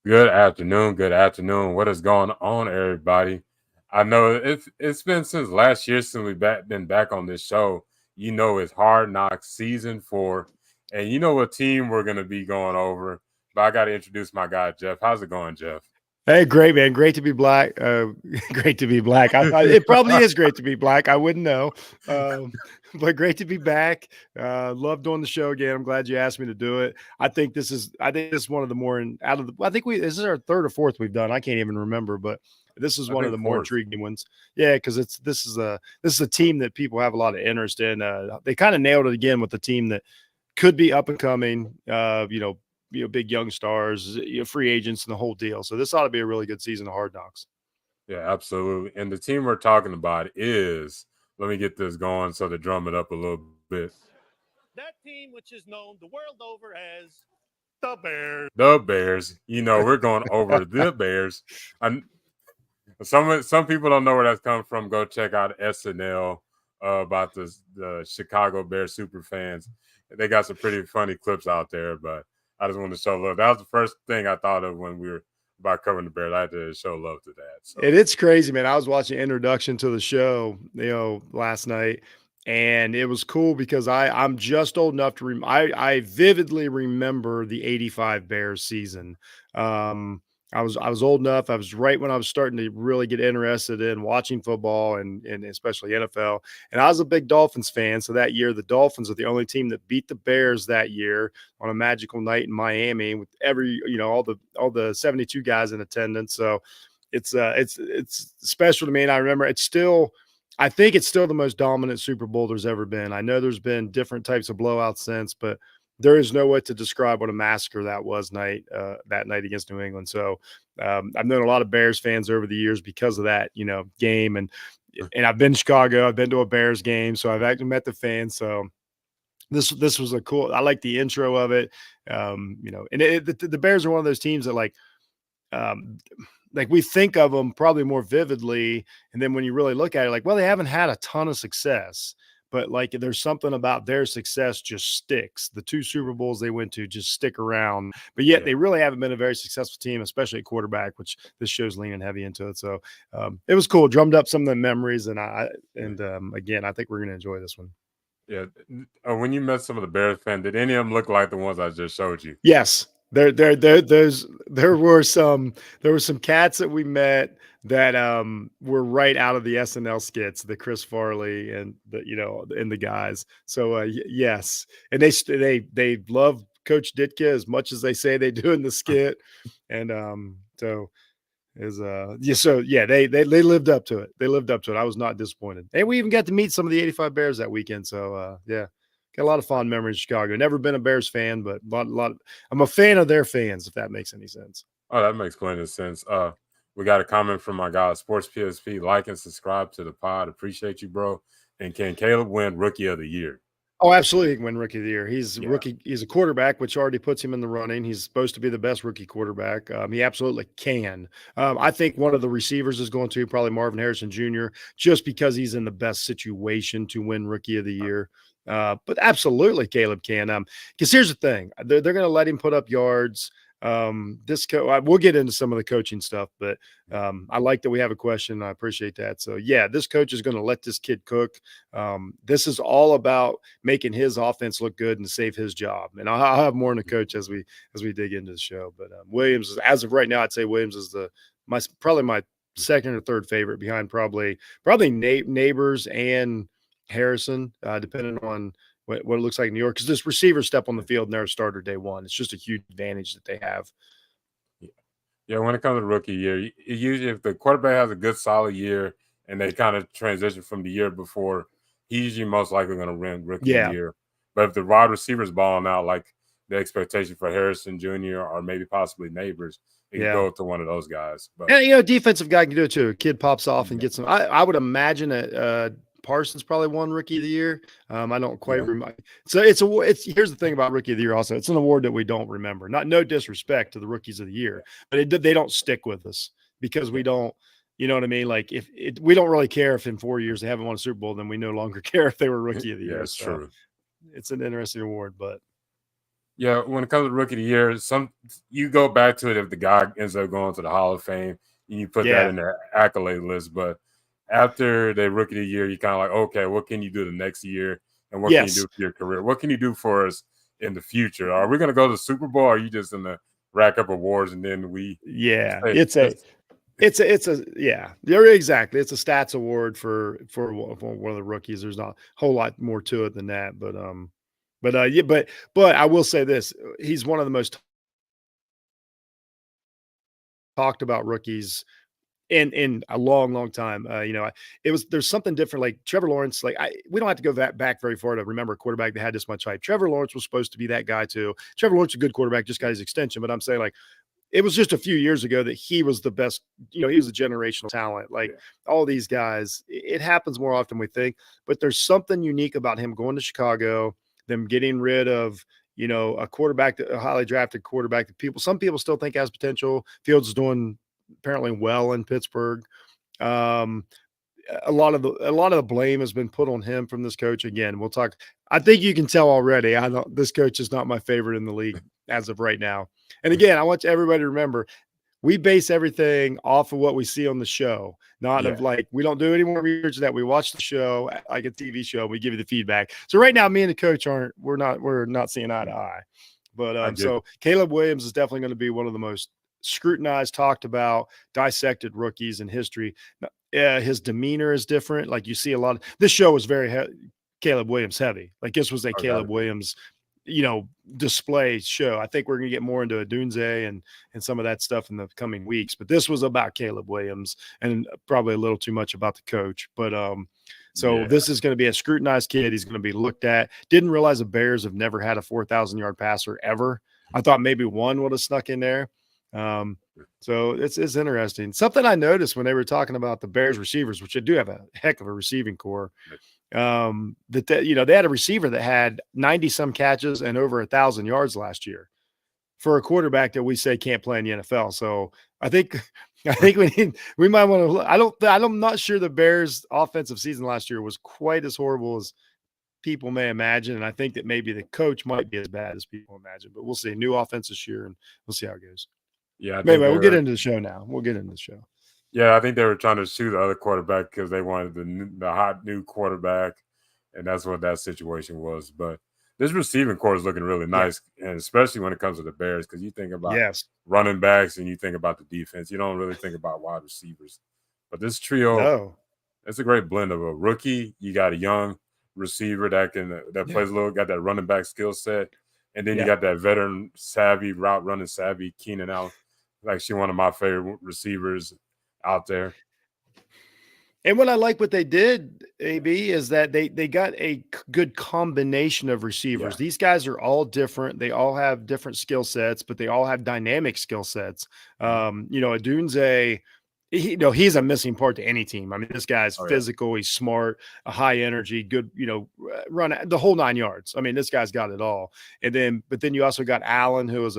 Good afternoon. Good afternoon. What is going on, everybody? I know it's been since last year since been back on this show. You know it's Hard Knocks season 4, and you know what team we're gonna be going over. But I got to introduce my guy Jeff. How's it going, Jeff? Hey, great, man. Great to be black. Great to be black. It probably is great to be black. I wouldn't know. Um, but great to be back. Love doing the show again. I'm glad you asked me to do it. I think this is one of the more out of the, I think this is our third or fourth we've done. I can't even remember, but this is I one of think the more fourth. intriguing ones. Yeah. Cause this is a team that people have a lot of interest in. They kind of nailed it again with the team that could be up and coming, big young stars, free agents, and the whole deal. So this ought to be a really good season of Hard Knocks. Yeah, absolutely. And the team we're talking about is. Let me get this going so to drum it up a little bit. That team, which is known the world over as the Bears. The Bears. You know we're going over the Bears. Some people don't know where that's come from. Go check out SNL about the Chicago Bears super fans. They got some pretty funny clips out there, but I just wanted to show love. That was the first thing I thought of when we were about covering the Bears. I had to show love to that. So. And it's crazy, man. I was watching introduction to the show, last night, and it was cool because I'm just old enough to I vividly remember the '85 Bears season. I was old enough. I was right when I was starting to really get interested in watching football and especially NFL. And I was a big Dolphins fan. So that year, the Dolphins are the only team that beat the Bears that year on a magical night in Miami with all the 72 guys in attendance. So it's special to me. And I remember I think it's still the most dominant Super Bowl there's ever been. I know there's been different types of blowouts since, but there is no way to describe what a massacre that was that night against New England. So I've known a lot of Bears fans over the years because of that, game. And I've been to Chicago. I've been to a Bears game. So I've actually met the fans. So this was a cool, I like the intro of it. The Bears are one of those teams that um, we think of them probably more vividly. And then when you really look at it, they haven't had a ton of success, but there's something about their success just sticks. The 2 Super Bowls they went to just stick around, but yet they really haven't been a very successful team, especially at quarterback, which this show's leaning heavy into it. So it was cool. Drummed up some of the memories. And again, I think we're going to enjoy this one. Yeah. When you met some of the Bears fans, did any of them look like the ones I just showed you? Yes. There were some cats that we met that were right out of the SNL skits, the Chris Farley and the guys. So yes, and they love Coach Ditka as much as they say they do in the skit, and they lived up to it. They lived up to it. I was not disappointed, and we even got to meet some of the '85 Bears that weekend. So yeah. Got a lot of fond memories of Chicago. Never been a Bears fan, but I'm a fan of their fans, if that makes any sense. Oh, that makes plenty of sense. We got a comment from my guy, Sports PSP. Like and subscribe to the pod. Appreciate you, bro. And can Caleb win Rookie of the Year? Oh, absolutely. He can win Rookie of the Year. He's a quarterback, which already puts him in the running. He's supposed to be the best rookie quarterback. He absolutely can. I think one of the receivers is going to probably Marvin Harrison Jr., just because he's in the best situation to win Rookie of the Year. But absolutely, Caleb can. Because here's the thing: they're going to let him put up yards. We'll get into some of the coaching stuff, but I like that we have a question. I appreciate that. So yeah, this coach is going to let this kid cook. This is all about making his offense look good and save his job. And I'll have more on the coach as we dig into the show. But Williams, as of right now, I'd say Williams is probably my second or third favorite behind probably Neighbors and Harrison, depending on what it looks like in New York, because this receivers step on the field and they're a starter day one. It's just a huge advantage that they have. Yeah, when it comes to rookie year, usually if the quarterback has a good solid year and they kind of transition from the year before, he's usually most likely going to win rookie year. But if the wide receivers balling out, like the expectation for Harrison Jr. or maybe possibly Neighbors, it can go to one of those guys. But defensive guy can do it too. A kid pops off and gets some. I would imagine Parsons probably won Rookie of the Year. I don't quite remember. So here's the thing about Rookie of the Year. Also, it's an award that we don't remember. No disrespect to the rookies of the year, but they don't stick with us because we don't. You know what I mean? Like we don't really care if in 4 years they haven't won a Super Bowl, then we no longer care if they were Rookie of the Year. That's true. It's an interesting award, but Yeah, when it comes to rookie of the year, you go back to it if the guy ends up going to the Hall of Fame and you put that Yeah. in the accolade list. But after the rookie of the year, you kind of like, okay, what can you do the next year, and what can you Yes. do for your career? What can you do for us in the future? Are we going to go to the Super Bowl? Or are you just going to rack up awards and then we Yeah. say, It's a yeah. There exactly. It's a stats award for one of the rookies. There's not a whole lot more to it than that, yeah, but I will say this: he's one of the most talked about rookies in a long, long time. It was there's something different. Like Trevor Lawrence, we don't have to go back very far to remember a quarterback that had this much hype. Trevor Lawrence was supposed to be that guy too. Trevor Lawrence is a good quarterback, just got his extension. But I'm saying like it was just a few years ago that he was the best. He was a generational talent. Like yeah, all these guys, it happens more often than we think. But there's something unique about him going to Chicago, them getting rid of a quarterback, a highly drafted quarterback that some people still think has potential. Fields is doing apparently well in Pittsburgh. Um, a lot of the blame has been put on him from this coach. Again, we'll talk. I think you can tell already. I don't. This coach is not my favorite in the league as of right now. And again, I want everybody to remember we base everything off of what we see on the show, not yeah, of like we don't do any more research than that. We watch the show like a TV show. And we give you the feedback. So right now, me and the coach we're not seeing eye to eye. But I get so Caleb Williams is definitely going to be one of the most scrutinized, talked about, dissected rookies in history. His demeanor is different. Like you see a lot of this show was very Caleb Williams heavy. Like this was a I got Caleb it. Williams, display show. I think we're gonna get more into Adunze and some of that stuff in the coming weeks. But this was about Caleb Williams and probably a little too much about the coach. But so Yeah, this is going to be a scrutinized kid. He's going to be looked at. Didn't realize the Bears have never had a 4,000-yard passer ever. I thought maybe one would have snuck in there. Um, so it's interesting. Something I noticed when they were talking about the Bears receivers, which they do have a heck of a receiving core, they had a receiver that had 90 some catches and over 1,000 yards last year for a quarterback that we say can't play in the NFL. So I think we might want to. I'm not sure the Bears' offensive season last year was quite as horrible as people may imagine, and I think that maybe the coach might be as bad as people imagine. But we'll see. New offense this year, and we'll see how it goes. yeah. I think Anyway, they we'll get were. into the show now. We'll get into the show. Yeah, I think they were trying to shoot the other quarterback because they wanted the hot new quarterback, and that's what that situation was. But this receiving core is looking really Yeah. nice, and especially when it comes to the Bears, because you think about Yes. running backs and you think about the defense. You don't really think about wide receivers. But this trio, No. it's a great blend of a rookie. You got a young receiver that Yeah. plays a little, got that running back skill set, and then you Yeah. got that veteran savvy route running savvy Keenan Allen. Like she one of my favorite receivers out there. And what I like what they did, AB, is that they got a good combination of receivers. Yeah. These guys are all different. They all have different skill sets, but they all have dynamic skill sets. Adunze, he's a missing part to any team. I mean, this guy's Oh yeah. physical, he's smart, a high energy, good, run the whole 9 yards. I mean, this guy's got it all. But then you also got Allen, who is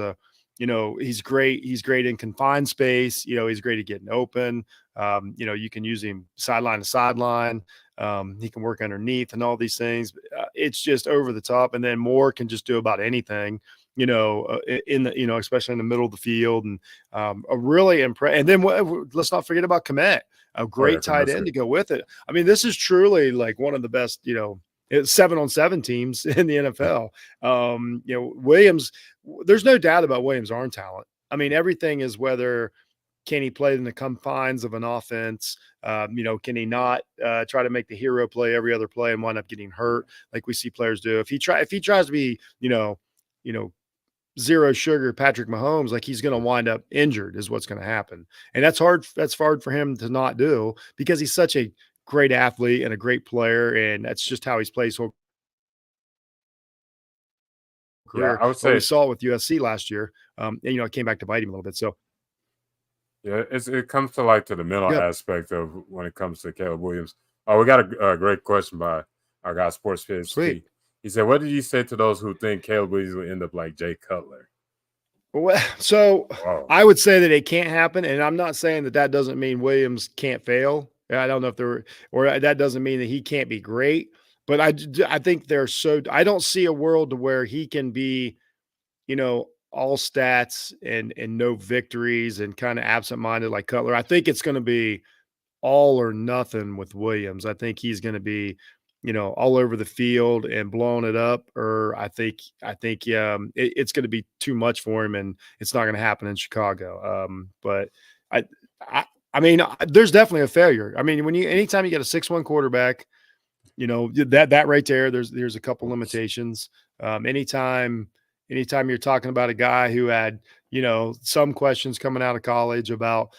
he's great. He's great in confined space. He's great at getting open. You can use him sideline to sideline. He can work underneath and all these things. It's just over the top. And then Moore can just do about anything, especially in the middle of the field. And a really And then let's not forget about Komet, a Oh yeah. great tight end Good. to go with it. I mean, this is truly like one of the best, it's 7-on-7 teams in the NFL. Williams, there's no doubt about Williams' arm talent. I mean, everything is whether can he play in the confines of an offense? Can he not try to make the hero play every other play and wind up getting hurt like we see players do? If he tries to be, zero sugar Patrick Mahomes, like he's going to wind up injured is what's going to happen. And that's hard. That's hard for him to not do because he's such a great athlete and a great player. And that's just how he's played his whole Yeah, career. I would But we say saw it with USC last year. It came back to bite him a little bit. So yeah, it comes to the mental Yep. aspect of when it comes to Caleb Williams. Oh, we got a great question by our guy Sports Pitch. Sweet. He said, "What did you say to those who think Caleb Williams will end up like Jay Cutler?" Well, so Wow. I would say that it can't happen, and I'm not saying that doesn't mean Williams can't fail. I don't know if that doesn't mean that he can't be great, but I think I don't see a world to where he can be all stats and no victories and kind of absent-minded like Cutler. I think it's going to be all or nothing with Williams. I think he's going to be, all over the field and blowing it up, or it's going to be too much for him, and it's not going to happen in Chicago. But I, I, I mean, there's definitely a failure. I mean, anytime you get a 6'1" quarterback, that right there, there's a couple limitations. Anytime you're talking about a guy who had, some questions coming out of college about,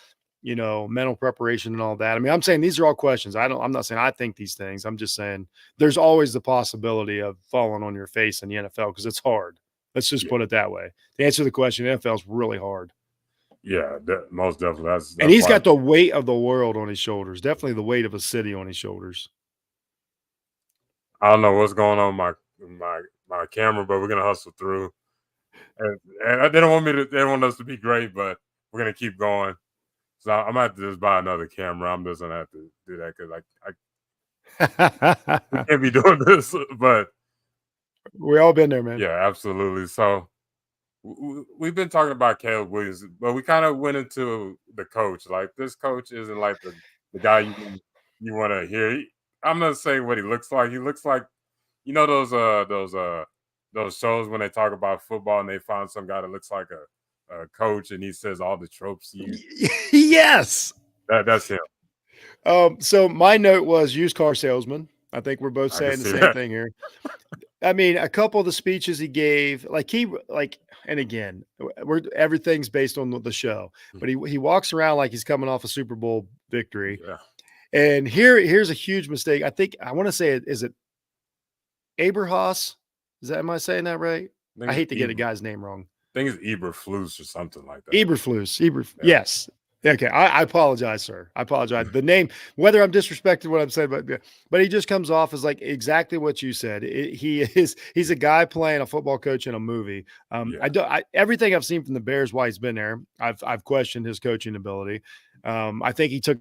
mental preparation and all that. I mean, I'm saying these are all questions. I'm not saying I think these things. I'm just saying there's always the possibility of falling on your face in the NFL because it's hard. Let's just put it that way. To answer the question, NFL is really hard. Yeah, most definitely. That's and he's got the weight of the world on his shoulders. Definitely the weight of a city on his shoulders. I don't know what's going on my camera, but we're gonna hustle through. And they don't want us to be great, but we're gonna keep going. So I might have to just buy another camera. I'm just gonna have to do that because we can't be doing this. But we all been there, man. Yeah, absolutely. So we've been talking about Caleb Williams, but we kind of went into the coach. Like, this coach isn't like the guy you want to hear. I'm not saying what he looks like. He looks like, those shows when they talk about football and they find some guy that looks like a coach and he says all the tropes. Yes, that's him. So my note was used car salesman. I think we're both saying the same thing here. I mean, a couple of the speeches he gave, and again, everything's based on the show, but he walks around like he's coming off a Super Bowl victory. Yeah. And here's a huge mistake. I want to say is it Aberhaus? Am I saying that right? I hate to get a guy's name wrong. I think it's Eberflus or something like that. Eberflus. Yes. Okay. I apologize, sir. I apologize. The name, whether I'm disrespecting what I'm saying, but he just comes off as like exactly what you said. He's a guy playing a football coach in a movie. Everything I've seen from the Bears while he's been there, I've questioned his coaching ability. I think he took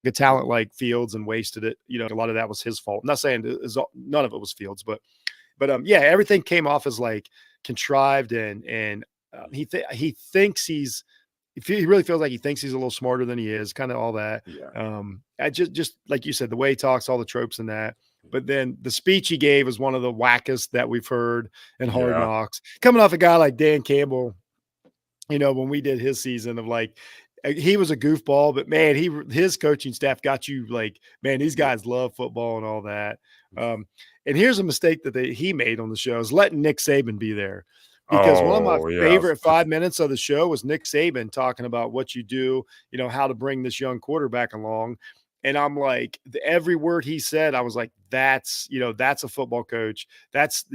a talent like Fields and wasted it. A lot of that was his fault. I'm not saying none of it was Fields, but everything came off as like contrived and he thinks he really feels like he thinks he's a little smarter than he is, kind of all that. Yeah. I just like you said, the way he talks, all the tropes in that. But then the speech he gave is one of the wackest that we've heard in Hard Knocks. Coming off a guy like Dan Campbell, when we did his season of like, he was a goofball, but man, his coaching staff got you like, man, these guys love football and all that. And here's a mistake that he made on the show is letting Nick Saban be there. Because one of my favorite 5 minutes of the show was Nick Saban talking about what you do, how to bring this young quarterback along. And I'm like, every word he said, I was like, that's a football coach. That's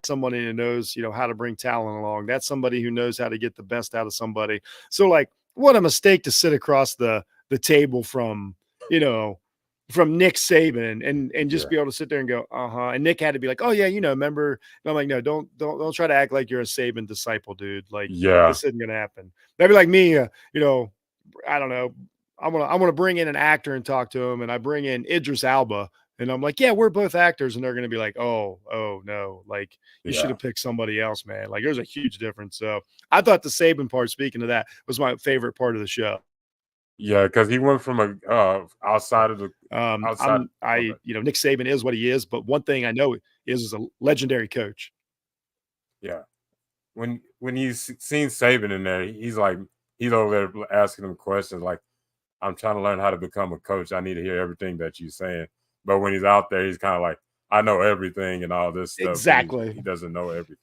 somebody who knows, how to bring talent along. That's somebody who knows how to get the best out of somebody. So like, what a mistake to sit across the table from Nick Saban and just be able to sit there and go, And Nick had to be like, oh yeah, remember? And I'm like, no, don't try to act like you're a Saban disciple, dude. Like, this isn't gonna happen. That'd be like me, I don't know. I want to bring in an actor and talk to him, and I bring in Idris Elba, and I'm like, yeah, we're both actors, and they're gonna be like, oh no, like you should have picked somebody else, man. Like, there's a huge difference. So I thought the Saban part, speaking of that, was my favorite part of the show. Yeah, because he went from outside of the Nick Saban is what he is, but one thing I know is a legendary coach. Yeah, when he's seen Saban in there, he's over there asking him questions like, "I'm trying to learn how to become a coach. I need to hear everything that you're saying." But when he's out there, he's kind of like, "I know everything and all this stuff." Exactly, he doesn't know everything.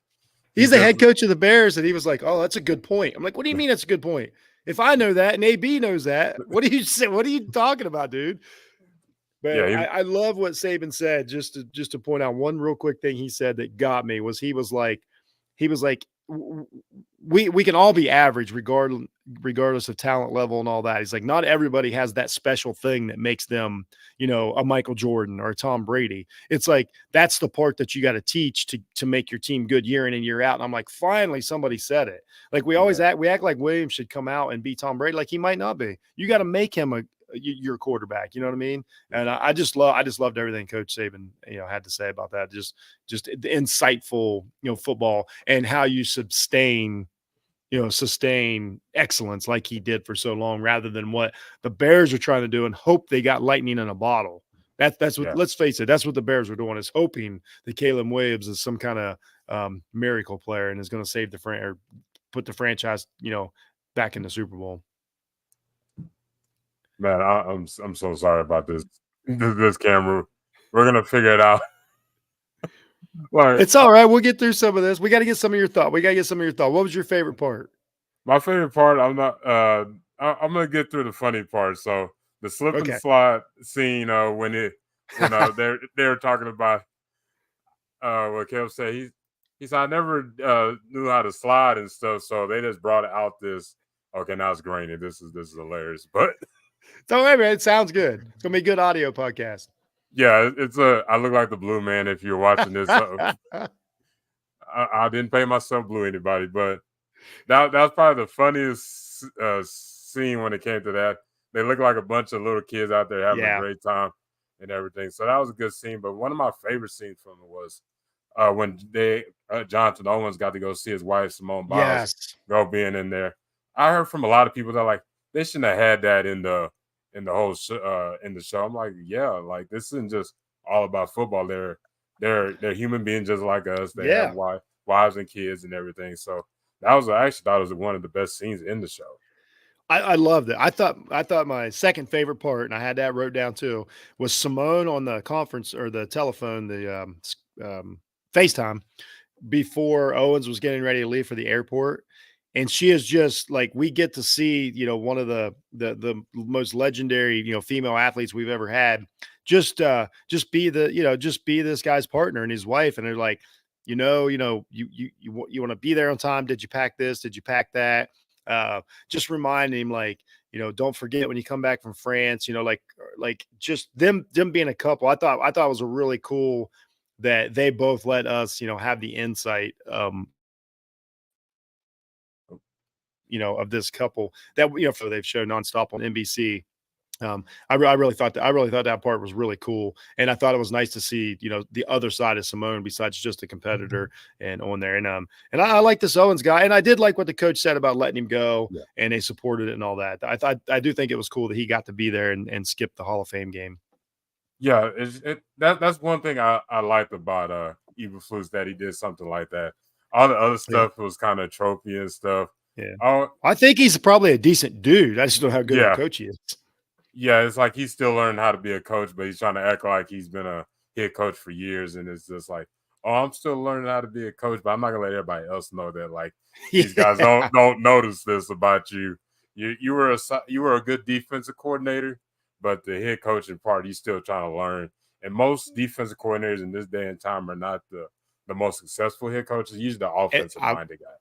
He's the head coach of the Bears, and he was like, "Oh, that's a good point." I'm like, "What do you mean that's a good point? If I know that and AB knows that, what do you say? What are you talking about, dude?" But I love what Saban said. Just to point out one real quick thing he said that got me was he was like, we can all be average regardless of talent level and all that. He's like, not everybody has that special thing that makes them, a Michael Jordan or a Tom Brady. It's like, that's the part that you got to teach to make your team good year in and year out. And I'm like, finally, somebody said it. Like we always act like Williams should come out and be Tom Brady. Like he might not be. You got to make him your quarterback. You know what I mean? And I just loved everything Coach Saban had to say about that. Just the insightful football and how you sustain excellence like he did for so long, rather than what the Bears are trying to do and hope they got lightning in a bottle. That's what. Yeah. Let's face it. That's what the Bears are doing, is hoping that Caleb Williams is some kind of miracle player and is going to save or put the franchise, back in the Super Bowl. Man, I'm so sorry about this camera. We're gonna figure it out. It's all right. We'll get through some of this. We got to get some of your thought. What was your favorite part? My favorite part, I'm gonna get through the funny part. So the slip and slide scene, when they're talking about what Kev said, he said, I never knew how to slide and stuff, so they just brought out this. Okay, now it's grainy. This is hilarious, but don't worry, man. It sounds good. It's gonna be a good audio podcast. Yeah, I look like the blue man if you're watching this. I didn't pay myself blue anybody, but that was probably the funniest scene when it came to that. They look like a bunch of little kids out there having a great time and everything. So that was a good scene. But one of my favorite scenes from it was when Jonathan Owens got to go see his wife Simone Biles go being in there. I heard from a lot of people that like they shouldn't have had that in the whole in the show. I'm like, yeah, like this isn't just all about football. They're human beings just like us. They have wives and kids and everything. So I actually thought it was one of the best scenes in the show. I loved it. I thought my second favorite part, and I had that wrote down too, was Simone on the conference or the telephone, the FaceTime before Owens was getting ready to leave for the airport. And she is just like, we get to see, one of the most legendary, female athletes we've ever had, just be this guy's partner and his wife. And they're like, you want to be there on time. Did you pack this? Did you pack that? Just reminding him, like, don't forget when you come back from France, like just them being a couple. I thought it was a really cool that they both let us, have the insight, of this couple that they've shown nonstop on NBC. I really thought that part was really cool, and I thought it was nice to see the other side of Simone besides just a competitor and on there. And I like this Owens guy, and I did like what the coach said about letting him go, and they supported it and all that. I do think it was cool that he got to be there and skip the Hall of Fame game. Yeah, that's one thing I liked about Eberflus, that he did something like that. All the other stuff was kind of trophy and stuff. Yeah, I think he's probably a decent dude. I just don't know how good of a coach he is. Yeah, it's like he's still learning how to be a coach, but he's trying to act like he's been a head coach for years, and it's just like, oh, I'm still learning how to be a coach, but I'm not gonna let everybody else know that. Like these guys don't notice this about you. You were a good defensive coordinator, but the head coaching part, he's still trying to learn. And most defensive coordinators in this day and time are not the most successful head coaches. Usually the offensive minded guys.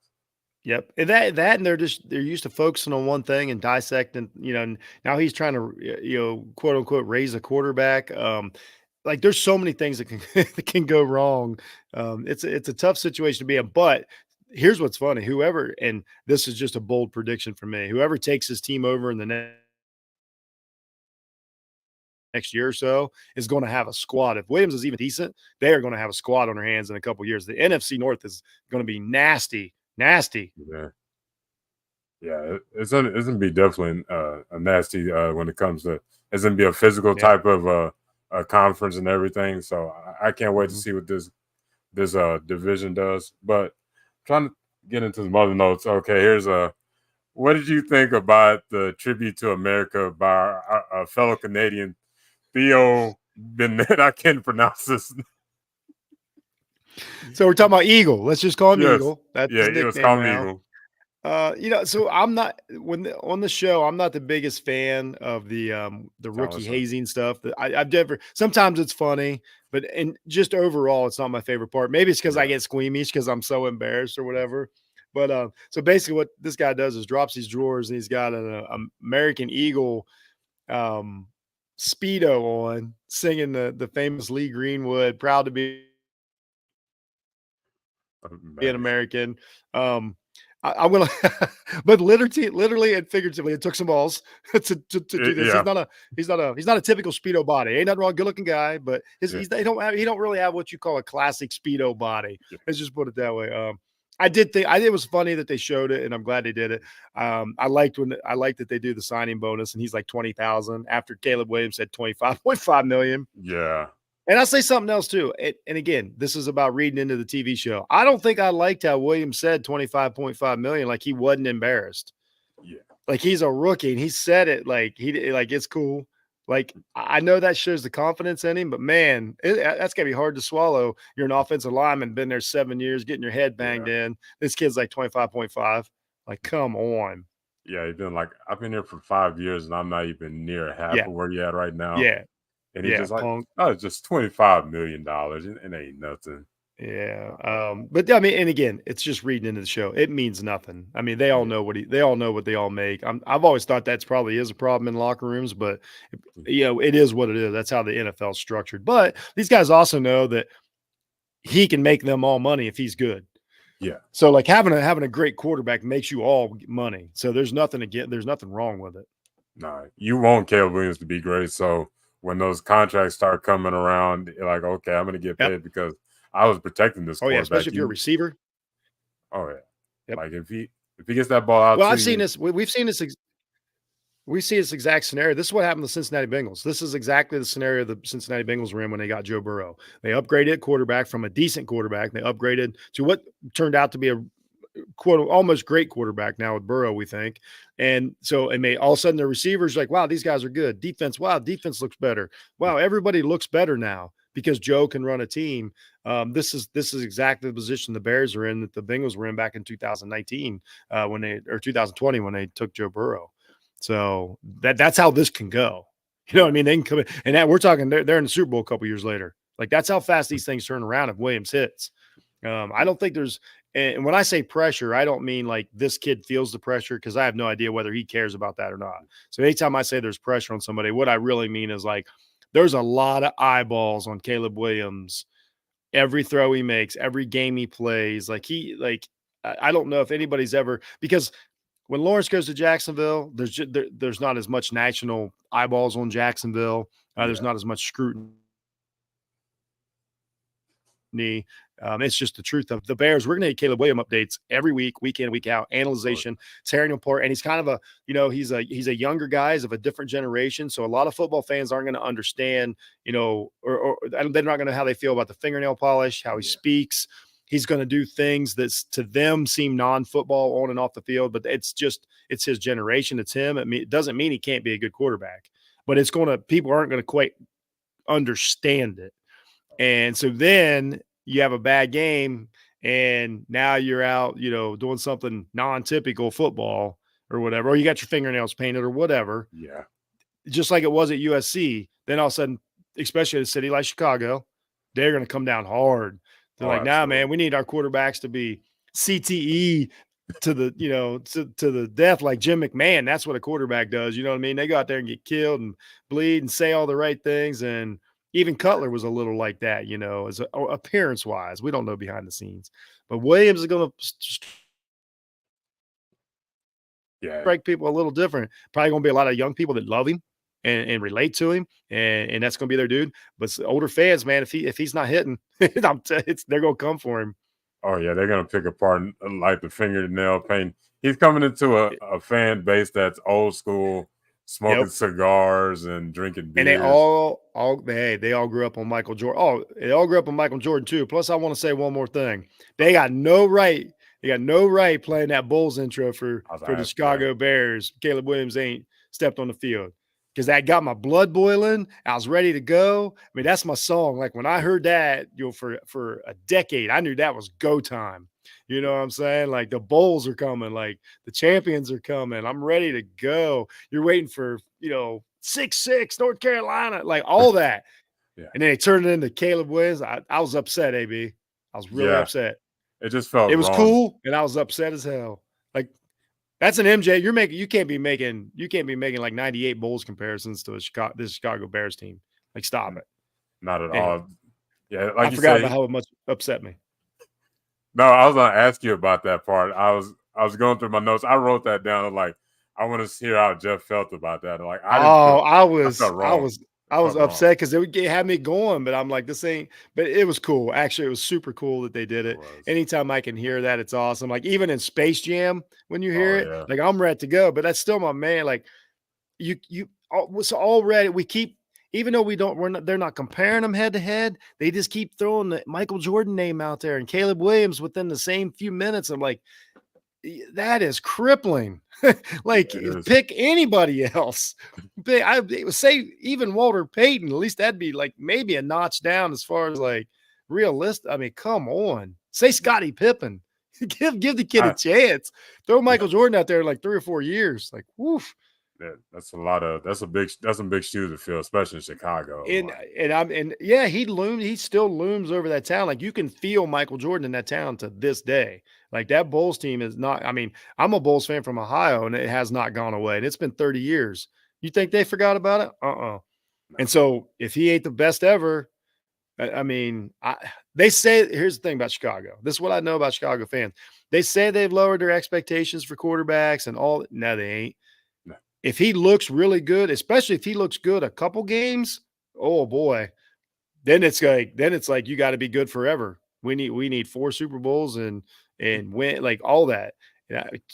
Yep. And and they're used to focusing on one thing and dissecting, and now he's trying to, quote unquote, raise a quarterback. Like there's so many things that can that can go wrong. It's a tough situation to be in, but here's what's funny. Whoever, and this is just a bold prediction for me, whoever takes his team over in the next year or so is going to have a squad. If Williams is even decent, they are going to have a squad on their hands in a couple of years. The NFC North is going to be nasty. Yeah, it's gonna be definitely a nasty when it comes to. It's gonna be a physical type of a conference and everything. So I can't wait to see what this division does. But trying to get into some other notes. Okay, here's what did you think about the tribute to America by our fellow Canadian Theo Bennett? I can't pronounce this. So we're talking about Eagle. Let's just call him Eagle. That's his nickname let's call him now. Eagle. So I'm not on the show. I'm not the biggest fan of the rookie hazing stuff. That I've never. Sometimes it's funny, but just overall, it's not my favorite part. Maybe it's because I get squeamish because I'm so embarrassed or whatever. But so basically, what this guy does is drops these drawers and he's got an American Eagle Speedo on, singing the famous Lee Greenwood, "Proud to be an American." I'm gonna, but literally and figuratively, it took some balls to do this. Yeah. He's not a typical speedo body. Ain't nothing wrong, good looking guy, but Yeah. he don't really have what you call a classic speedo body. Yeah. Let's just put it that way. I did think it was funny that they showed it, and I'm glad they did it. I liked that they do the signing bonus, and he's like 20,000 after Caleb Williams said 25.5 million. Yeah. And I'll say something else too. And again, this is about reading into the TV show. I don't think I liked how Williams said 25.5 million, like he wasn't embarrassed. Yeah. Like he's a rookie and he said it like it's cool. Like I know that shows the confidence in him, but man, that's gotta be hard to swallow. You're an offensive lineman, been there 7 years, getting your head banged in. This kid's like 25.5. Like, come on. Yeah, he's been like, I've been here for 5 years and I'm not even near half Yeah. of where you're at right now. Yeah. And he's Yeah. just like, Punk. oh, it's just $25 million. It ain't nothing. Yeah. But I mean, and again, it's just reading into the show. It means nothing. I mean, they all know what they all make. I've always thought that's probably is a problem in locker rooms, but it is what it is. That's how the NFL is structured. But these guys also know that he can make them all money if he's good. Yeah. So like having a great quarterback makes you all money. So there's nothing wrong with it. No, you want Caleb Williams to be great. So when those contracts start coming around, you're like, okay, I'm going to get paid because I was protecting this quarterback. Yeah, especially if you're a receiver. Oh yeah. Yep. Like if he gets that ball out. Well, I've seen this. We've seen this. We see this exact scenario. This is what happened to the Cincinnati Bengals. This is exactly the scenario the Cincinnati Bengals were in when they got Joe Burrow. They upgraded quarterback from a decent quarterback. They upgraded to what turned out to be a quote almost great quarterback now with Burrow, we think. And so all of a sudden the receivers like, wow, these guys are good. Defense, wow, defense looks better. Wow, everybody looks better now because Joe can run a team. This is exactly the position the Bears are in that the Bengals were in back in 2019 or 2020 when they took Joe Burrow. So that's how this can go. You know what I mean? They can come in, and that we're talking they're in the Super Bowl a couple years later. Like that's how fast these things turn around if Williams hits. I don't think there's, and when I say pressure, I don't mean like this kid feels the pressure because I have no idea whether he cares about that or not. So anytime I say there's pressure on somebody, what I really mean is like there's a lot of eyeballs on Caleb Williams. Every throw he makes, every game he plays, I don't know if anybody's ever because when Lawrence goes to Jacksonville, there's not as much national eyeballs on Jacksonville. There's not as much scrutiny. It's just the truth of the Bears. We're going to get Caleb Williams updates every week, week in, week out, analyzation, tearing apart. And he's kind of he's a younger guy, he's of a different generation. So a lot of football fans aren't going to understand, or they're not going to know how they feel about the fingernail polish, how he speaks. He's going to do things that to them seem non-football on and off the field, but it's his generation. It's him. It doesn't mean he can't be a good quarterback, but people aren't going to quite understand it. And so then you have a bad game and now you're out, doing something non-typical football or whatever, or you got your fingernails painted or whatever. Yeah. Just like it was at USC. Then all of a sudden, especially a city like Chicago, they're going to come down hard. They're like, nah, man, we need our quarterbacks to be CTE to the, to the death like Jim McMahon. That's what a quarterback does. You know what I mean? They go out there and get killed and bleed and say all the right things. And even Cutler was a little like that, as appearance wise. We don't know behind the scenes. But Williams is going to strike people a little different. Probably going to be a lot of young people that love him and relate to him, and that's going to be their dude. But older fans, man, if he's not hitting, they're going to come for him. Oh yeah, they're going to pick apart like the fingernail paint. He's coming into a fan base that's old school, smoking cigars and drinking beers. And they all grew up on Michael Jordan. Oh, they all grew up on Michael Jordan too. Plus, I want to say one more thing. They got no right playing that Bulls intro for the Chicago Bears. Caleb Williams ain't stepped on the field because that got my blood boiling. I was ready to go. I mean, that's my song. Like when I heard that, for a decade, I knew that was go time. You know what I'm saying? Like the Bulls are coming, like the champions are coming. I'm ready to go. You're waiting for, 6-6 North Carolina, like all that. Yeah. And then they turned it into Caleb Williams. I was upset, AB. I was really upset. It just felt it was wrong. Cool, and I was upset as hell. Like that's an MJ. You can't be making like 98 Bulls comparisons to this Chicago Bears team. Like stop it. Not at all. Yeah, like I forgot about how much upset me. No, I was gonna ask you about that part. I was going through my notes. I wrote that down. I'm like, I want to hear how Jeff felt about that. Like, I didn't feel. I felt wrong. I was upset because it had me going, but I'm like, this ain't. But it was cool. Actually, it was super cool that they did it. Anytime I can hear that, it's awesome. Like even in Space Jam, when you hear it, like I'm ready to go. But that's still my man. Like you was already. We keep, even though they're not comparing them head to head. They just keep throwing the Michael Jordan name out there and Caleb Williams within the same few minutes. I'm like, that is crippling. Like pick anybody else. I would say even Walter Payton. At least that'd be like maybe a notch down as far as like realistic. I mean, come on. Say Scottie Pippen. give the kid a chance. Throw Michael Jordan out there in like 3 or 4 years. Like, woof. That's some big shoes to fill, especially in Chicago. He still looms over that town. Like you can feel Michael Jordan in that town to this day. Like that Bulls team is not, I mean, I'm a Bulls fan from Ohio and it has not gone away. And it's been 30 years. You think they forgot about it? No. And so if he ain't the best ever, I mean, they say, here's the thing about Chicago. This is what I know about Chicago fans. They say they've lowered their expectations for quarterbacks and all. No, they ain't. If he looks really good, especially if he looks good a couple games, oh boy, then it's like you got to be good forever. We need 4 Super Bowls and win, like all that.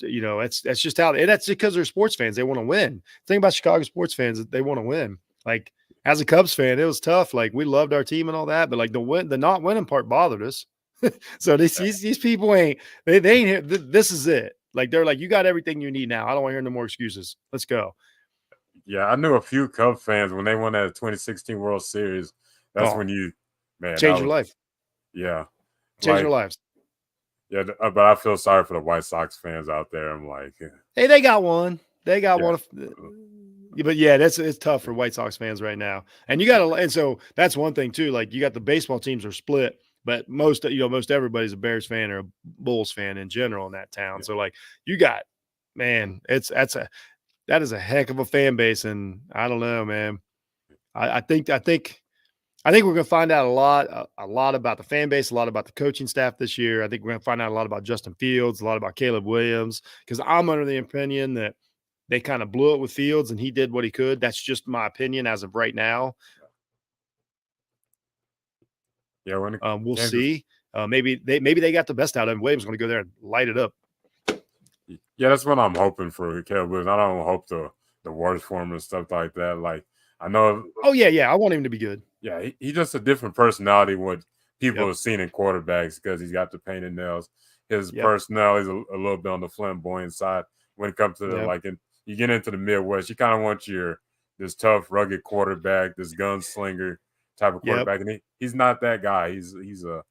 You know, that's just how, and that's because they're sports fans. They want to win. The thing about Chicago sports fans is they want to win. Like as a Cubs fan, it was tough. Like we loved our team and all that, but like the not winning part bothered us. So these people ain't here. This is it. Like they're like, you got everything you need now. I don't want to hear no more excuses. Let's go. Yeah, I knew a few Cubs fans when they won that 2016 World Series. That's when you, man, change your life. Yeah, change your lives. Yeah, but I feel sorry for the White Sox fans out there. I'm like, hey, they got one. They got one. But yeah, it's tough for White Sox fans right now. And you got to, and so that's one thing too. Like you got the baseball teams are split. But most everybody's a Bears fan or a Bulls fan in general in that town. Yeah. So like you got, man, that is a heck of a fan base. And I don't know, man. I think we're going to find out a lot about the fan base, a lot about the coaching staff this year. I think we're going to find out a lot about Justin Fields, a lot about Caleb Williams, because I'm under the opinion that they kind of blew it with Fields and he did what he could. That's just my opinion as of right now. Yeah, we'll see. Maybe they got the best out of him. Williams is going to go there and light it up. Yeah, that's what I'm hoping for Caleb Williams. I don't hope the worst for him and stuff like that. Like I know. Oh yeah. I want him to be good. Yeah, he's just a different personality. What people have seen in quarterbacks because he's got the painted nails. His personality is a little bit on the flamboyant side when it comes to you get into the Midwest. You kind of want this tough, rugged quarterback, this gunslinger type of quarterback, and he's not that guy. He's a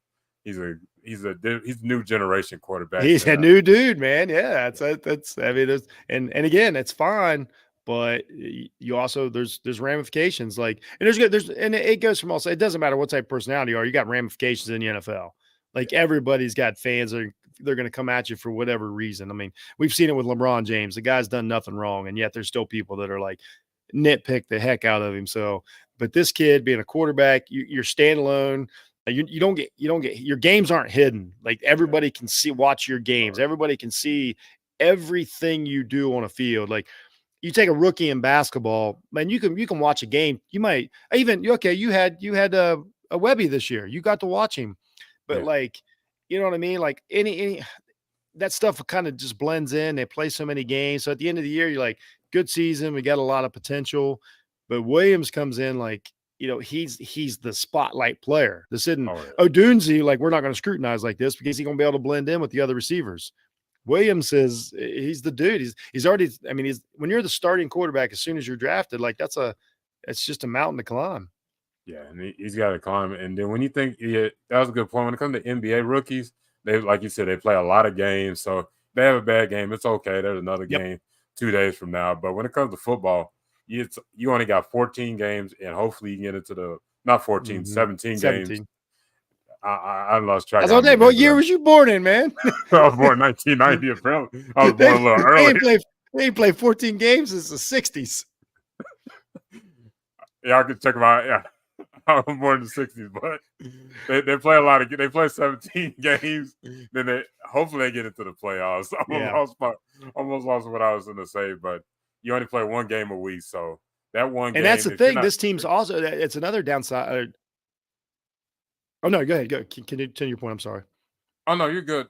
new generation quarterback. He's a new dude, man. Yeah, that's. I mean, and again, it's fine, but you also there's ramifications. Like, and it goes from also. It doesn't matter what type of personality you are. You got ramifications in the NFL. Like everybody's got fans. They're going to come at you for whatever reason. I mean, we've seen it with LeBron James. The guy's done nothing wrong, and yet there's still people that are like nitpick the heck out of him. So. But this kid being a quarterback, you're standalone. You don't get your games aren't hidden. Like everybody can watch your games. Everybody can see everything you do on a field. Like you take a rookie in basketball, man, you can watch a game. You might even you had a Webby this year. You got to watch him, but like you know what I mean. Like any that stuff kind of just blends in. They play so many games. So at the end of the year, you're like, good season. We got a lot of potential. But Williams comes in like, you know, he's the spotlight player. This isn't Odunzi, like we're not going to scrutinize like this because he's going to be able to blend in with the other receivers. Williams he's the dude. He's already, I mean, when you're the starting quarterback as soon as you're drafted, like it's just a mountain to climb. Yeah, and he's got to climb. And then when you think that was a good point. When it comes to NBA rookies, they like you said, they play a lot of games. So they have a bad game. It's okay. There's another game 2 days from now. But when it comes to football, you only got 14 games, and hopefully you can get into the not 14, 17 games. I lost track. What year was you born in, man? I was born in 1990. Apparently, I was born a little early. They ain't played 14 games since the 60s. Yeah, I could check them out. Yeah, more than 60s, but they play a lot of they play 17 games. Then they hopefully they get into the playoffs. Almost lost what I was going to say, but you only play one game a week, so that one And that's game, the if you're thing. not, This team's also it's another downside. Oh no, go ahead. Go. Can you tell your point? I'm sorry. oh no, you're good.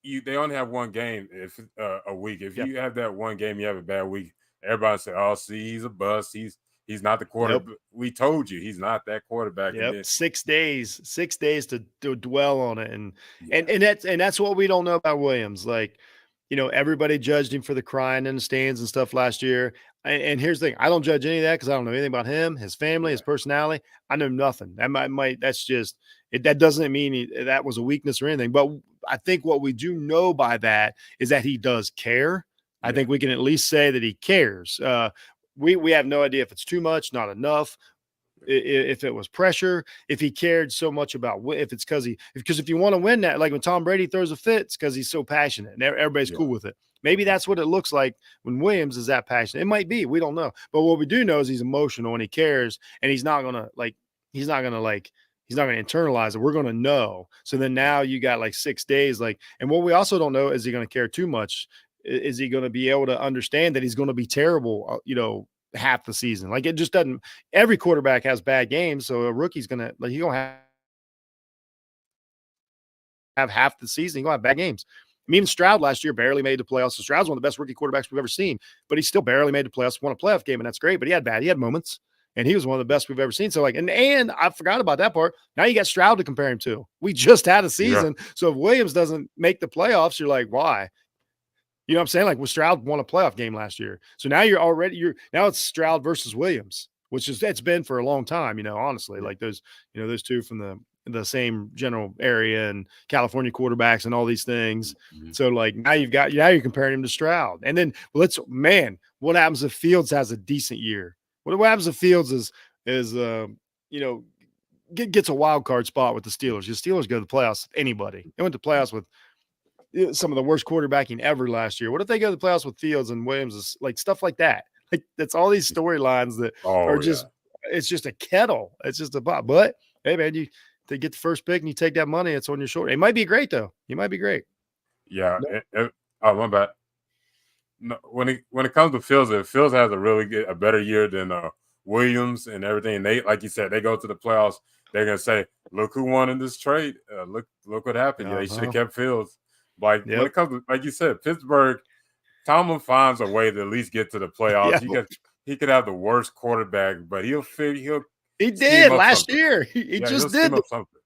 They only have one game if a week. If Yep. you have that one game, you have a bad week. Everybody say, "Oh, see, he's a bust. He's not the quarterback." Yep. We told you he's not that quarterback. Yep. And then 6 days to dwell on it. And yeah, that's what we don't know about Williams. Like, everybody judged him for the crying in the stands and stuff last year. And here's the thing: I don't judge any of that because I don't know anything about him, his family, yeah, his personality. I know nothing. That might that's just it. That doesn't mean that was a weakness or anything. But I think what we do know by that is that he does care. I yeah, think we can at least say that he cares. We have no idea if it's too much, not enough, if it was pressure, if he cared so much about if it's because if you want to win that, like when Tom Brady throws a fit, it's because he's so passionate and everybody's yeah, cool with it. Maybe that's what it looks like when Williams is that passionate. It might be, we don't know. But what we do know is he's emotional and he cares, and he's not gonna internalize it. We're gonna know. So then now you got like 6 days, and what we also don't know is he gonna care too much. Is he going to be able to understand that he's going to be terrible, half the season? Like, it just doesn't. Every quarterback has bad games, so a rookie's gonna he's gonna have half the season. He's gonna have bad games. I mean, even Stroud last year barely made the playoffs. So Stroud's one of the best rookie quarterbacks we've ever seen, but he still barely made the playoffs. Won a playoff game, and that's great. But he had moments, and he was one of the best we've ever seen. So and I forgot about that part. Now you got Stroud to compare him to. We just had a yeah, season, so if Williams doesn't make the playoffs, you're like, why? You know what I'm saying? Like, Stroud won a playoff game last year. So now now it's Stroud versus Williams, which is it's been for a long time, honestly. yeah. Like those two from the same general area and California quarterbacks and all these things. Mhm. So like now you're comparing him to Stroud. And then what happens if Fields has a decent year? What happens if Fields gets a wild card spot with the Steelers? The Steelers go to the playoffs with anybody. They went to playoffs with some of the worst quarterbacking ever last year. What if they go to the playoffs with Fields and Williams? Is like stuff like that. Like, that's all these storylines that are Oh yeah, it's just a kettle. It's just a pot. But hey, man, they get the first pick and you take that money. It's on your shoulder. It might be great though. He might be great. yeah. No. Oh, my bad. No, when it comes to Fields, if Fields has a better year than Williams and everything, they like you said, they go to the playoffs. They're gonna say, "Look who won in this trade. Look what happened. Yeah, they should have kept Fields." Like when Yep. it comes to, like you said, Pittsburgh, Tomlin finds a way to at least get to the playoffs. Yeah. He could have the worst quarterback, but he'll He scheme did up last something. year. He Yeah, he'll just scheme did. up something.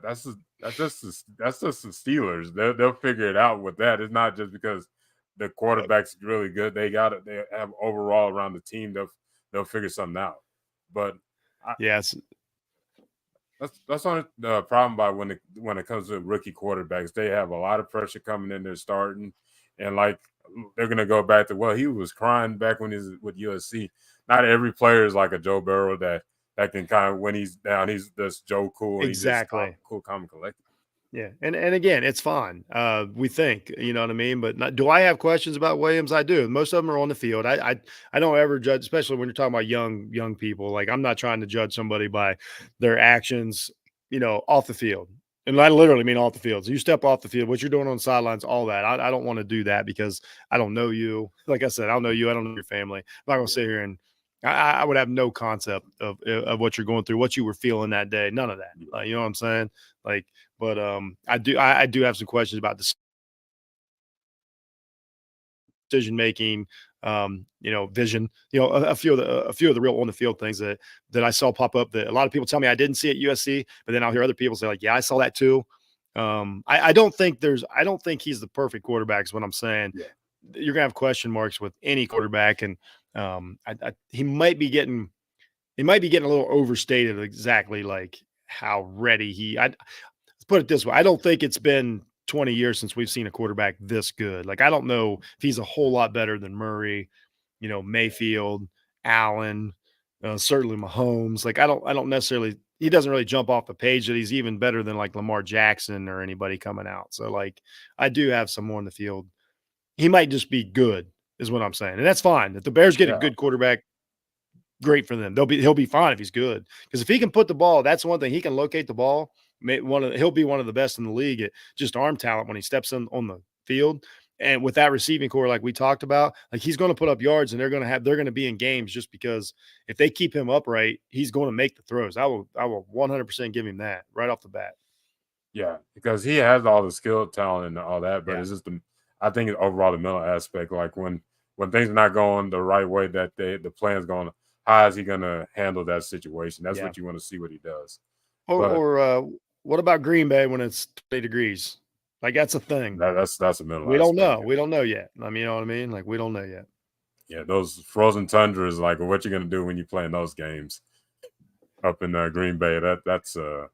That's just the Steelers. They'll figure it out with that. It's not just because the quarterback's really good. They have overall around the team. They'll figure something out. But Yes. that's only the problem by when it comes to rookie quarterbacks. They have a lot of pressure coming in there starting, and like they're gonna go back to, well, he was crying back when he was with USC. Not every player is like a Joe Burrow that can kind of, when he's down, he's just Joe cool and he's just Exactly. cool, calm, and collected. Yeah, and again, it's fine. We think, you know what I mean. But do I have questions about Williams? I do. Most of them are on the field. I don't ever judge, especially when you're talking about young people. Like, I'm not trying to judge somebody by their actions, off the field. And I literally mean off the field. So you step off the field, what you're doing on the sidelines, all that. I don't want to do that because I don't know you. Like I said, I don't know you. I don't know your family. I'm not going to sit here and I would have no concept of what you're going through, what you were feeling that day. None of that. You know what I'm saying? Like, but I do have some questions about decision making, vision. A few of the real on the field things that I saw pop up that a lot of people tell me I didn't see at USC, but then I'll hear other people say like, yeah, I saw that too. I don't think he's the perfect quarterback is what I'm saying. Yeah. You're gonna have question marks with any quarterback, and he might be getting a little overstated exactly like how ready let's put it this way. I don't think it's been 20 years since we've seen a quarterback this good. Like, I don't know if he's a whole lot better than Murray, Mayfield, Allen, certainly Mahomes. Like, I don't necessarily, he doesn't really jump off the page that he's even better than like Lamar Jackson or anybody coming out. So like, I do have some more in the field. He might just be good is what I'm saying. And that's fine. If the Bears get a Yeah. good quarterback, great for them. He'll be fine if he's good, because if he can put the ball, that's one thing. He can locate the ball. He'll be one of the best in the league at just arm talent when he steps in on the field. And with that receiving core, like we talked about, like he's going to put up yards, and they're going to be in games just because if they keep him upright, he's going to make the throws. I will 100% give him that right off the bat. Yeah, because he has all the skill, talent, and all that, but it's just I think it's overall the mental aspect. Like when things are not going the right way that the plan's going, how is he going to handle that situation? That's what you want to see what he does. Or what about Green Bay when it's 20 degrees? Like that's a thing. That's a mental. We don't know. We don't know yet. I mean, you know what I mean? Like we don't know yet. Yeah, those frozen tundras. Like, what you gonna do when you play in those games up in Green Bay? That's a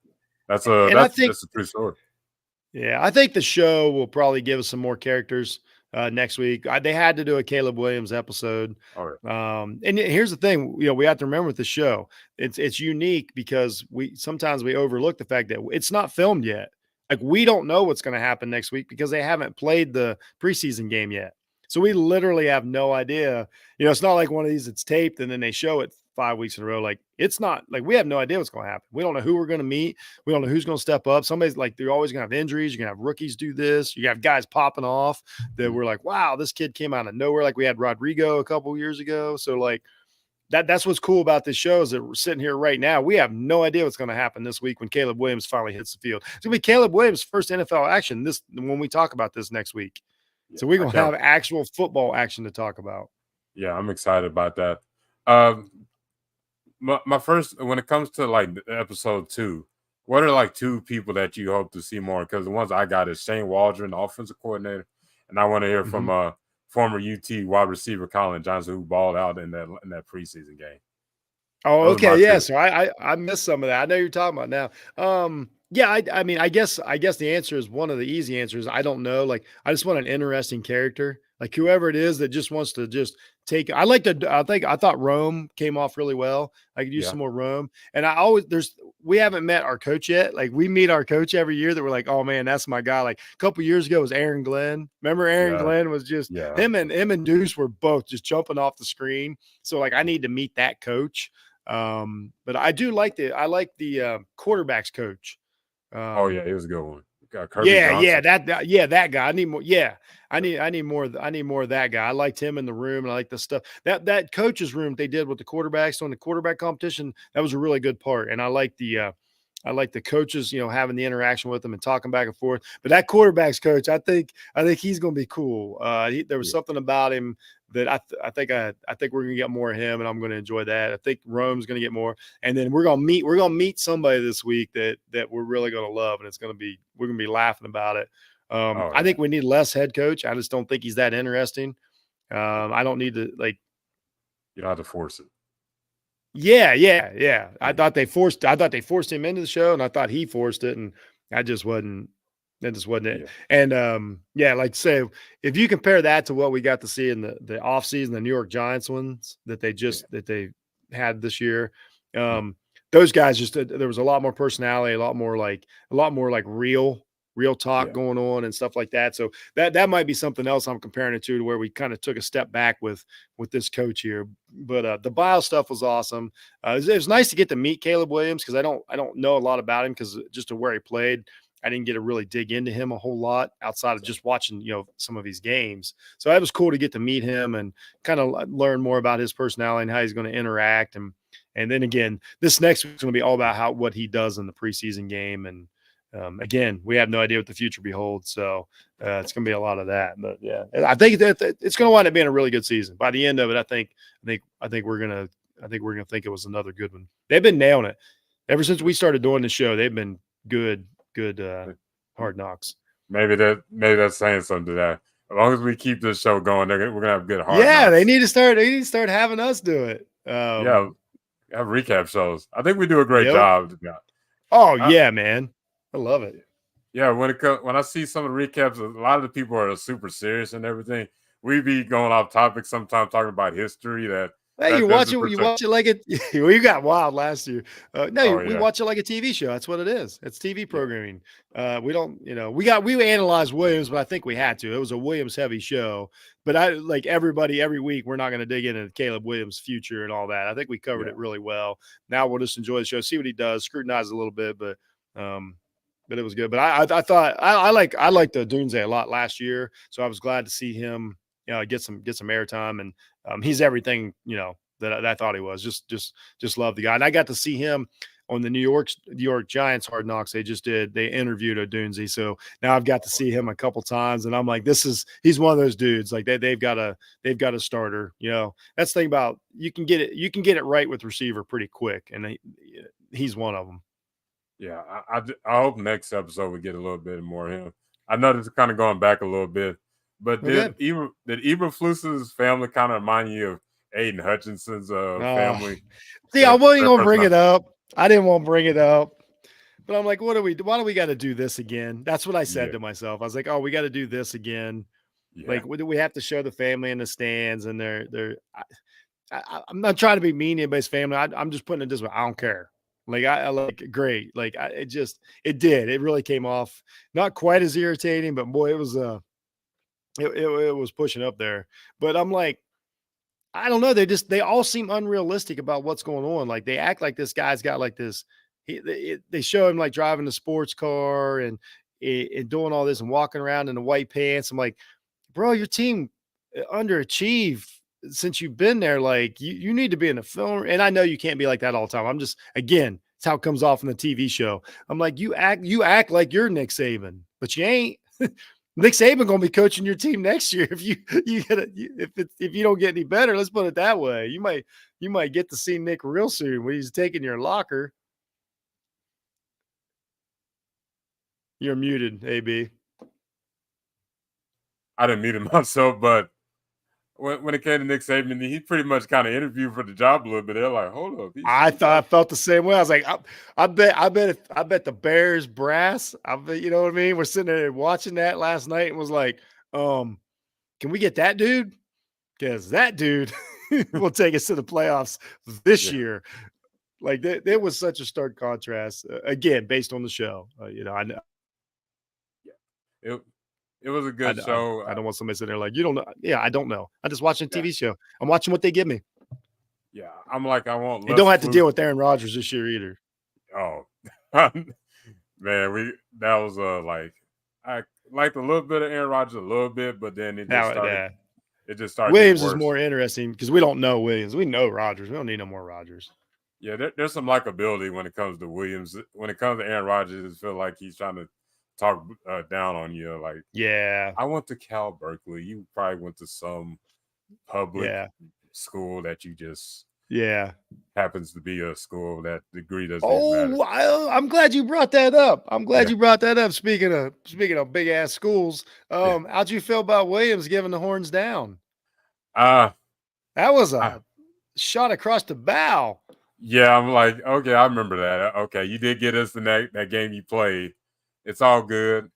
true story. Yeah, I think the show will probably give us some more characters next week. They had to do a Caleb Williams episode. And here's the thing, we have to remember with the show, it's unique because sometimes we overlook the fact that it's not filmed yet. Like we don't know what's going to happen next week because they haven't played the preseason game yet. So we literally have no idea. It's not like one of these that's taped and then they show it 5 weeks in a row. Like it's not like we have no idea what's going to happen. We don't know who we're going to meet. We don't know who's going to step up. Somebody's like, they're always going to have injuries. You're going to have rookies do this. You have guys popping off that we're like, wow, this kid came out of nowhere. Like we had Rodrigo a couple years ago. So like that's what's cool about this show is that we're sitting here right now. We have no idea what's going to happen this week when Caleb Williams finally hits the field. It's going to be Caleb Williams' first NFL action when we talk about this next week. Yeah, so we're going to have actual football action to talk about. Yeah, I'm excited about that. My first, when it comes to like episode 2, what are like 2 people that you hope to see more? Because the ones I got is Shane Waldron, the offensive coordinator, and I want to hear from former UT wide receiver Colin Johnson, who balled out in that preseason game. Oh, okay, yeah. So I missed some of that. I know you're talking about now. Yeah, I mean, I guess the answer is one of the easy answers. I don't know. Like, I just want an interesting character. Like whoever it is that just wants to just take. I thought Rome came off really well. I could use some more Rome. And we haven't met our coach yet. Like we meet our coach every year that we're like, oh man, that's my guy. Like a couple years ago was Aaron Glenn. Remember Aaron Glenn was just him and Deuce were both just jumping off the screen. So like I need to meet that coach. But I do like the quarterbacks coach. He was a good one. That guy. I need more. Yeah, I need more of that guy. I liked him in the room, and I like the stuff that coach's room they did with the quarterbacks on the quarterback competition. That was a really good part, and I like the coaches, having the interaction with them and talking back and forth. But that quarterbacks coach, I think he's going to be cool. There was something about him that I think we're going to get more of him, and I'm going to enjoy that. I think Rome's going to get more, and then we're going to meet somebody this week that we're really going to love, and we're going to be laughing about it. I think we need less head coach. I just don't think he's that interesting. I don't need to you don't have to force it. Yeah. I thought they forced him into the show, and I thought he forced it, and that just wasn't it. And like say, if you compare that to what we got to see in the offseason, the New York Giants ones that they had this year, those guys there was a lot more personality, a lot more like real talk going on and stuff like that. So that might be something else I'm comparing it to where we kind of took a step back with this coach here. But the Biles stuff was awesome. It was nice to get to meet Caleb Williams because I don't know a lot about him because just to where he played. I didn't get to really dig into him a whole lot outside of just watching, some of his games. So it was cool to get to meet him and kind of learn more about his personality and how he's going to interact. And then again, this next week's going to be all about what he does in the preseason game. And again, we have no idea what the future beholds. So it's going to be a lot of that. But yeah, I think that it's going to wind up being a really good season. By the end of it, I think we're going to think it was another good one. They've been nailing it ever since we started doing the show. They've been good Hard Knocks. Maybe that's saying something to that. As long as we keep this show going, we're gonna have good Hard Knocks. Yeah, they need to start having us do it. Have recap shows. I think we do a great job. Yeah, man, I love it. Yeah, when I see some of the recaps, a lot of the people are super serious and everything. We be going off topic sometimes, talking about history that Hey, you watch it like it. Well, you got wild last year. No, we watch it like a TV show. That's what it is. It's TV programming. We don't, we analyzed Williams, but I think we had to. It was a Williams heavy show. But I like everybody every week. We're not going to dig into Caleb Williams' future and all that. I think we covered it really well. Now we'll just enjoy the show, see what he does, scrutinize a little bit, but it was good. But I thought I liked the Dunze a lot last year, so I was glad to see him get some airtime, and he's everything that I thought he was. Just love the guy, and I got to see him on the New York Giants Hard Knocks. They interviewed Odunze, so now I've got to see him a couple times, and I'm like, he's one of those dudes. Like they've got a starter. That's the thing about you can get it right with receiver pretty quick, and he's one of them. Yeah, I hope next episode we get a little bit more of him. I know this is kind of going back a little bit, but did Eberflus's family kind of remind you of Aiden Hutchinson's family? See, I wasn't going to bring it up. I didn't want to bring it up. But I'm like, why do we got to do this again? That's what I said to myself. I was like, oh, we got to do this again. Yeah. Like, do we have to show the family in the stands? And I'm not trying to be mean to anybody's family. I'm just putting it this way. I don't care. Like, I like great. Like, it really came off not quite as irritating, but boy, it was it was pushing up there. But I'm like, I don't know. They all seem unrealistic about what's going on. Like they act like this guy's got like this. They show him like driving a sports car and doing all this and walking around in the white pants. I'm like, bro, your team underachieved since you've been there. Like you need to be in a film. And I know you can't be like that all the time. I'm just, again, it's how it comes off in the TV show. I'm like, you act like you're Nick Saban, but you ain't. Nick Saban gonna be coaching your team next year if you don't get any better. Let's put it that way. You might get to see Nick real soon when he's taking your locker. You're muted, AB. I didn't mute him myself, but when it came to Nick Saban, he pretty much kind of interviewed for the job a little bit. They're like, hold up. I felt the same way. I was like, I bet the Bears brass. You know what I mean? We're sitting there watching that last night and was like, can we get that dude? Because that dude will take us to the playoffs this year. Like there was such a stark contrast again, based on the show. I know. It was a good show. I don't want somebody sitting there like, you don't know. Yeah, I don't know. I'm just watching a TV show. I'm watching what they give me. Yeah, I'm like, I want. You don't have to deal with Aaron Rodgers this year either. Oh, man, that was like I liked a little bit of Aaron Rodgers, a little bit, but then it just started. It just started. Williams is more interesting because we don't know Williams. We know Rodgers. We don't need no more Rodgers. Yeah, there's some likability when it comes to Williams. When it comes to Aaron Rodgers, it feels like he's trying to talk down on you. Like, yeah, I went to Cal Berkeley. You probably went to some public school that you just happens to be a school that degree doesn't matter. I'm glad you brought that up. You brought that up. Speaking of big ass schools, how'd you feel about Williams giving the horns down? That was a shot across the bow. Yeah, I'm like, okay, I remember that. Okay, you did get us in that game you played. It's all good.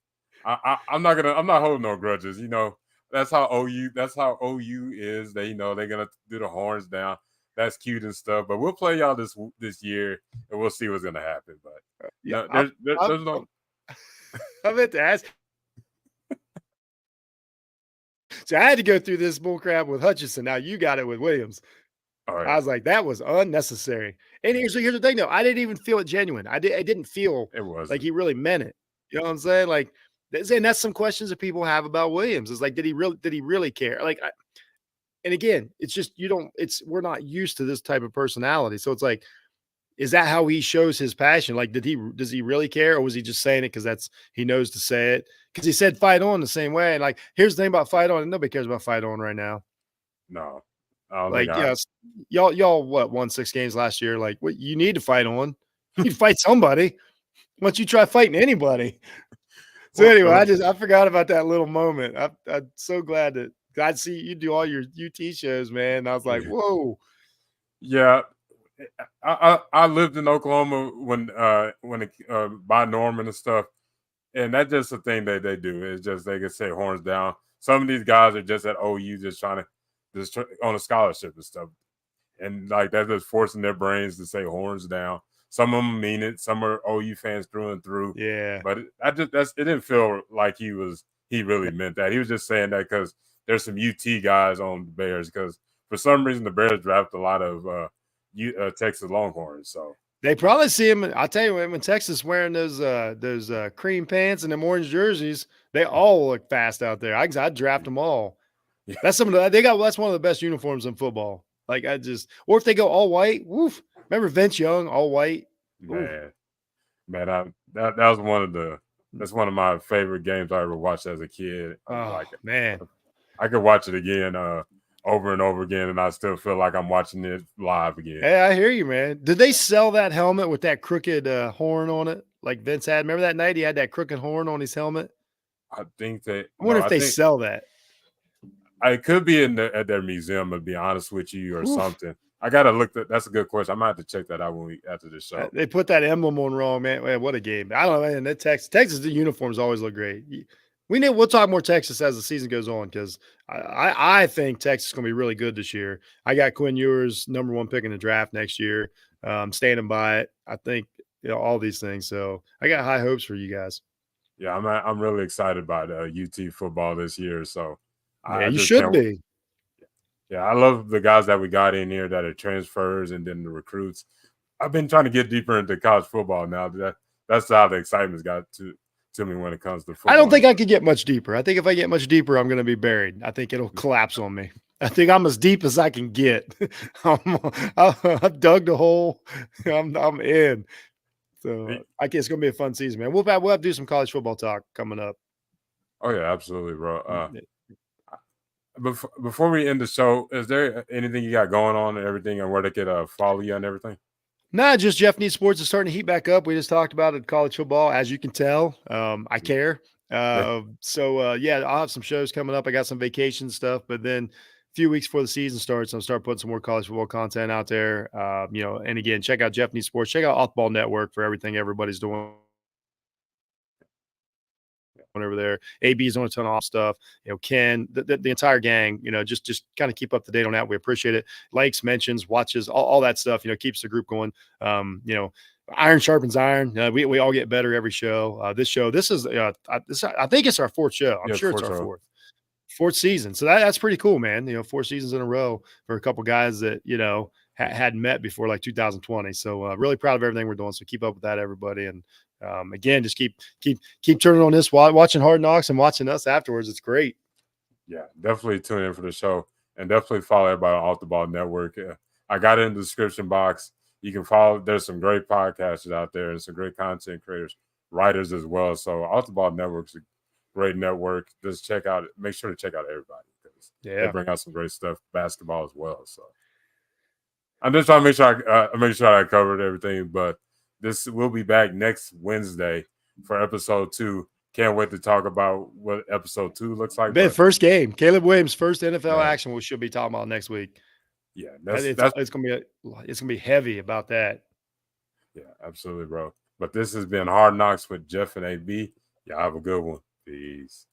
I'm not holding no grudges. That's how OU is. They're gonna do the horns down. That's cute and stuff. But we'll play y'all this year, and we'll see what's gonna happen. But there's no. I meant to ask. So I had to go through this bullcrap with Hutchinson. Now you got it with Williams. Right. I was like, that was unnecessary. And here's the thing, though. I didn't even feel it genuine. I didn't feel like he really meant it. You know what I'm saying? Like, and that's some questions that people have about Williams. Is like, did he really care? Like, and again, it's just we're not used to this type of personality. So it's like, is that how he shows his passion? Like, does he really care, or was he just saying it because he knows to say it? Because he said fight on the same way. And like, here's the thing about fight on, and nobody cares about fight on right now. No. Like, y'all won 6 games last year? Like, what you need to fight on? You need to fight somebody. Why don't you try fighting anybody? So anyway, I forgot about that little moment. I'm so glad that I'd see you do all your UT shows, man. And I was like, whoa. Yeah, I lived in Oklahoma when by Norman and stuff, and that's just the thing that they do. It's just they can say horns down. Some of these guys are just at OU just trying to on a scholarship and stuff. and like that's just forcing their brains to say horns down. Some of them mean it. Some are OU fans through and through. Yeah. But it didn't feel like he really meant that. He was just saying that because there's some UT guys on the Bears, because for some reason the Bears draft a lot of Texas Longhorns. So they probably see him. I'll tell you, when Texas wearing those cream pants and them orange jerseys, they all look fast out there. I'd draft them all. yeah. That's that's one of the best uniforms in football. Like or if they go all white, woof. Remember Vince Young, all white? Man, that was that's one of my favorite games I ever watched as a kid. Oh, man. I could watch it again over and over again, and I still feel like I'm watching it live again. Hey, I hear you, man. Did they sell that helmet with that crooked horn on it like Vince had? Remember that night he had that crooked horn on his helmet? I think that. I wonder if they sell that. It could be at their museum, to be honest with you, or something. I gotta look. That's a good question. I might have to check that out after the show. They put that emblem on wrong, man. What a game! I don't know, man. That Texas, the uniforms always look great. We'll talk more Texas as the season goes on, because I think Texas is going to be really good this year. I got Quinn Ewers #1 pick in the draft next year. Standing by it. I think all these things. So I got high hopes for you guys. Yeah, I'm really excited about UT football this year. So yeah, you should be. Yeah, I love the guys that we got in here that are transfers, and then the recruits. I've been trying to get deeper into college football now. That's how the excitement's got to me when it comes to football. I don't think I could get much deeper. I think if I get much deeper, I'm going to be buried. I think it'll collapse on me. I think I'm as deep as I can get. I've dug the hole. I'm in. So I guess it's going to be a fun season, man. We'll have to do some college football talk coming up. Oh yeah, absolutely, bro. Before we end the show, is there anything you got going on and everything, and where they could follow you and everything? Nah, just Jeff Needs Sports is starting to heat back up. We just talked about it, college football. As you can tell, I care. So I'll have some shows coming up. I got some vacation stuff, but then a few weeks before the season starts, I'll start putting some more college football content out there. And again, check out Jeff Needs Sports. Check out Off Ball Network for everything everybody's doing over there. AB's on a ton of stuff. Ken, the entire gang, just kind of keep up to date on that. We appreciate it. Likes, mentions, watches, all that stuff, keeps the group going. Iron sharpens iron. We all get better every show. This is I think it's our fourth show. I'm sure it's our fourth season. So that's pretty cool, man. 4 seasons in a row for a couple guys that, hadn't met before, like 2020. So really proud of everything we're doing. So keep up with that, everybody. And again, just keep turning on this, watching Hard Knocks and watching us afterwards. It's great. Yeah, definitely tune in for the show, and definitely follow everybody on Off the Ball Network. I got it in the description box. You can follow. There's some great podcasters out there and some great content creators, writers as well. So Off the Ball Network's a great network. Just make sure to check out everybody, because they bring out some great stuff, basketball as well. So I'm just trying to make sure I covered everything, but we'll be back next Wednesday for episode 2. Can't wait to talk about what episode 2 looks like. First game, Caleb Williams' first NFL action. We should be talking about next week. Yeah, it's gonna be heavy about that. Yeah, absolutely, bro. But this has been Hard Knocks with Jeff and AB. Y'all have a good one. Peace.